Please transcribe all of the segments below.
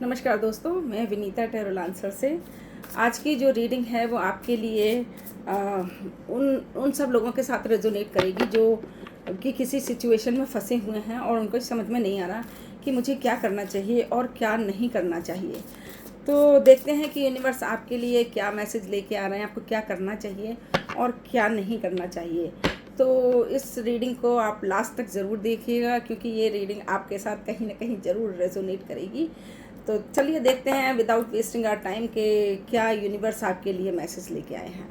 नमस्कार दोस्तों, मैं विनीता टैरोल आंसर से। आज की जो रीडिंग है वो आपके लिए उन सब लोगों के साथ रेजोनेट करेगी जो कि किसी सिचुएशन में फंसे हुए हैं और उनको समझ में नहीं आ रहा कि मुझे क्या करना चाहिए और क्या नहीं करना चाहिए। तो देखते हैं कि यूनिवर्स आपके लिए क्या मैसेज लेके आ रहे हैं, आपको क्या करना चाहिए और क्या नहीं करना चाहिए। तो इस रीडिंग को आप लास्ट तक ज़रूर देखिएगा, क्योंकि ये रीडिंग आपके साथ कहीं ना कहीं ज़रूर रेजोनेट करेगी। तो चलिए देखते हैं विदाउट वेस्टिंग आवर टाइम के क्या यूनिवर्स आपके लिए मैसेज लेके आए हैं।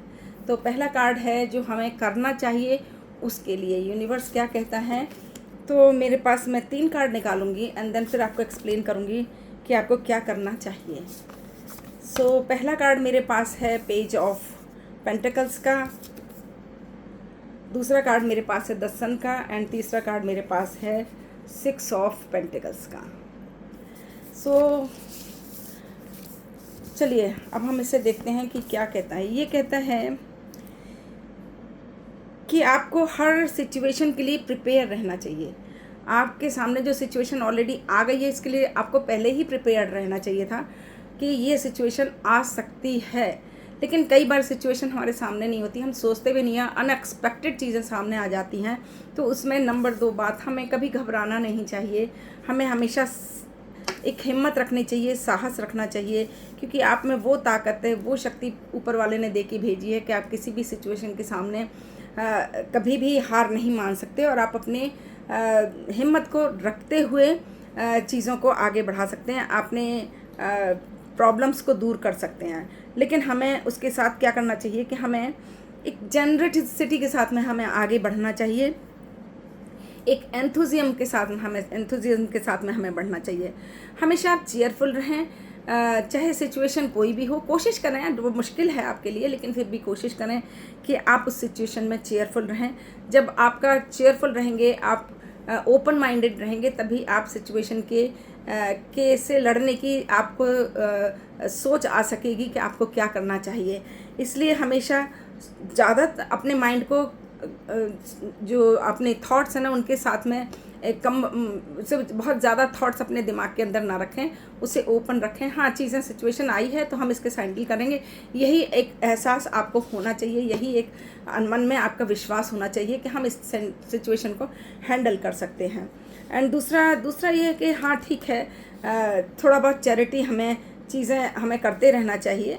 तो पहला कार्ड है जो हमें करना चाहिए, उसके लिए यूनिवर्स क्या कहता है। तो मेरे पास मैं 3 कार्ड निकालूंगी एंड देन फिर आपको एक्सप्लेन करूंगी कि आपको क्या करना चाहिए। सो पहला कार्ड मेरे पास है पेज ऑफ पेंटिकल्स का, दूसरा कार्ड मेरे पास है द सन का एंड तीसरा कार्ड मेरे पास है 6 ऑफ पेंटिकल्स का। सो चलिए अब हम इसे देखते हैं कि क्या कहता है। ये कहता है कि आपको हर सिचुएशन के लिए प्रिपेयर रहना चाहिए। आपके सामने जो सिचुएशन ऑलरेडी आ गई है, इसके लिए आपको पहले ही प्रिपेयर्ड रहना चाहिए था कि ये सिचुएशन आ सकती है। लेकिन कई बार सिचुएशन हमारे सामने नहीं होती, हम सोचते भी नहीं हैं, अनएक्सपेक्टेड चीज़ें सामने आ जाती हैं। तो उसमें नंबर 2 बात, हमें कभी घबराना नहीं चाहिए। हमें हमेशा एक हिम्मत रखनी चाहिए, साहस रखना चाहिए, क्योंकि आप में वो ताकत है, वो शक्ति ऊपर वाले ने दे के भेजी है कि आप किसी भी सिचुएशन के सामने कभी भी हार नहीं मान सकते और आप अपने हिम्मत को रखते हुए चीज़ों को आगे बढ़ा सकते हैं, अपने प्रॉब्लम्स को दूर कर सकते हैं। लेकिन हमें उसके साथ क्या करना चाहिए कि हमें एक जेनरसिटी के साथ में हमें आगे बढ़ना चाहिए, एक एंथुजियम के साथ में हमें बढ़ना चाहिए। हमेशा आप चेयरफुल रहें, चाहे सिचुएशन कोई भी हो। कोशिश करें, वो मुश्किल है आपके लिए, लेकिन फिर भी कोशिश करें कि आप उस सिचुएशन में चेयरफुल रहें। जब आपका चेयरफुल रहेंगे, आप ओपन माइंडेड रहेंगे, तभी आप सिचुएशन के से लड़ने की आपको सोच आ सकेगी कि आपको क्या करना चाहिए। इसलिए हमेशा ज़्यादा अपने माइंड को जो अपने थॉट्स हैं ना, उनके साथ में कम से बहुत ज़्यादा थॉट्स अपने दिमाग के अंदर ना रखें, उसे ओपन रखें। हाँ, चीज़ें सिचुएशन आई है तो हम इसके हैंडल करेंगे, यही एक एहसास आपको होना चाहिए, यही एक मन में आपका विश्वास होना चाहिए कि हम इस सिचुएशन को हैंडल कर सकते हैं। एंड दूसरा ये है कि हाँ ठीक है, थोड़ा बहुत चैरिटी हमें करते रहना चाहिए।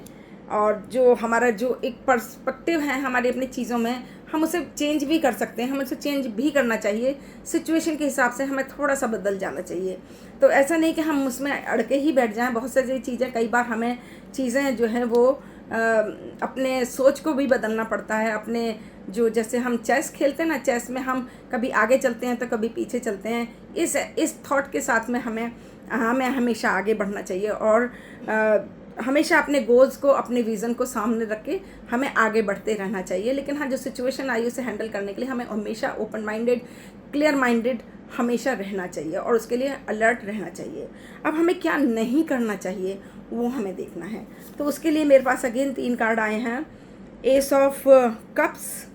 और जो हमारा जो एक पर्सपेक्टिव है हमारी अपनी चीज़ों में, हम उसे चेंज भी कर सकते हैं, हमें उसे चेंज भी करना चाहिए। सिचुएशन के हिसाब से हमें थोड़ा सा बदल जाना चाहिए। तो ऐसा नहीं कि हम उसमें अड़के ही बैठ जाएं। बहुत सारी चीज़ें, कई बार हमें चीज़ें जो हैं वो अपने सोच को भी बदलना पड़ता है। अपने जो, जैसे हम चेस खेलते हैं ना, चेस में हम कभी आगे चलते हैं तो कभी पीछे चलते हैं। इस थॉट के साथ में हमें हमेशा आगे बढ़ना चाहिए और हमेशा अपने गोल्स को, अपने विज़न को सामने रख के हमें आगे बढ़ते रहना चाहिए। लेकिन हाँ, जो सिचुएशन आई उसे हैंडल करने के लिए हमें हमेशा ओपन माइंडेड, क्लियर माइंडेड हमेशा रहना चाहिए और उसके लिए अलर्ट रहना चाहिए। अब हमें क्या नहीं करना चाहिए वो हमें देखना है। तो उसके लिए मेरे पास अगेन 3 कार्ड आए हैं। एस ऑफ कप्स,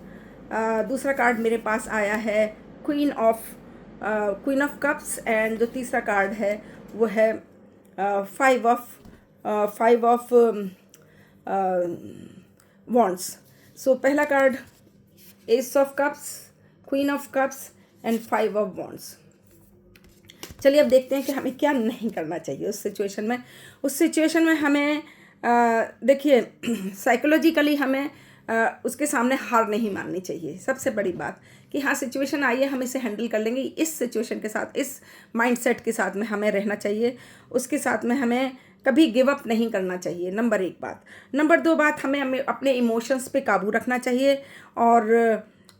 दूसरा कार्ड मेरे पास आया है क्वीन ऑफ कप्स, एंड जो तीसरा कार्ड है वो है 5 ऑफ वॉन्ड्स। सो पहला card ace of cups, queen of cups and 5 of wands. चलिए अब देखते हैं कि हमें क्या नहीं करना चाहिए उस सिचुएशन में हमें देखिए, साइकोलॉजिकली हमें उसके सामने हार नहीं माननी चाहिए। सबसे बड़ी बात कि हाँ, सिचुएशन आई है, हम इसे हैंडल कर लेंगे। इस सिचुएशन के साथ, इस माइंडसेट के साथ में हमें रहना चाहिए। उसके साथ में हमें कभी गिव अप नहीं करना चाहिए, नंबर 1 बात। नंबर 2 बात, हमें अपने इमोशंस पे काबू रखना चाहिए और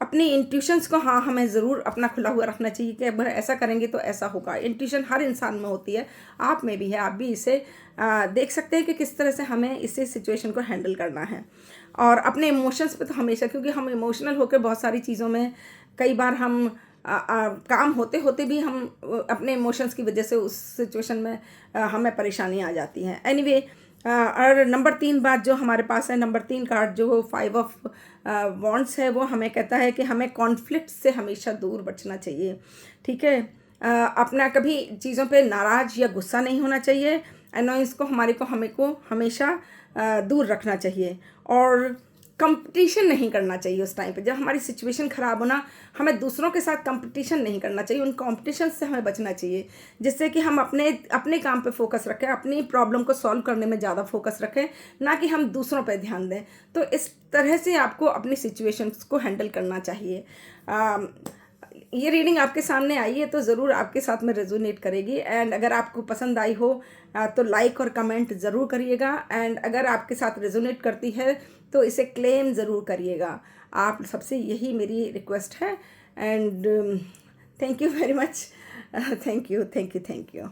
अपनी इंट्यूशंस को, हाँ, हमें ज़रूर अपना खुला हुआ रखना चाहिए कि अब ऐसा करेंगे तो ऐसा होगा। इंट्यूशन हर इंसान में होती है, आप में भी है। आप भी इसे देख सकते हैं कि किस तरह से हमें इसे सिचुएशन को हैंडल करना है। और अपने इमोशंस पे तो हमेशा, क्योंकि हम इमोशनल होकर बहुत सारी चीज़ों में, कई बार हम काम होते होते भी हम अपने इमोशंस की वजह से उस सिचुएशन में हमें परेशानी आ जाती हैं। एनीवे, और नंबर 3 बात जो हमारे पास है, नंबर 3 कार्ड जो 5 ऑफ वॉन्ड्स है, वो हमें कहता है कि हमें कॉन्फ्लिक्ट से हमेशा दूर बचना चाहिए। ठीक है, अपना कभी चीज़ों पे नाराज़ या गुस्सा नहीं होना चाहिए अनोइंस को हमें को हमेशा दूर रखना चाहिए। और कंपटीशन नहीं करना चाहिए उस टाइम पे जब हमारी सिचुएशन ख़राब होना, हमें दूसरों के साथ कंपटीशन नहीं करना चाहिए, उन कंपटीशन से हमें बचना चाहिए, जिससे कि हम अपने अपने काम पे फोकस रखें, अपनी प्रॉब्लम को सॉल्व करने में ज़्यादा फोकस रखें, ना कि हम दूसरों पे ध्यान दें। तो इस तरह से आपको अपनी सिचुएशंस को हैंडल करना चाहिए। ये रीडिंग आपके सामने आई है तो ज़रूर आपके साथ में रेजोनेट करेगी। एंड अगर आपको पसंद आई हो तो लाइक और कमेंट ज़रूर करिएगा। एंड अगर आपके साथ रेजोनेट करती है तो इसे क्लेम ज़रूर करिएगा। आप सबसे यही मेरी रिक्वेस्ट है। And thank you very much. Thank you.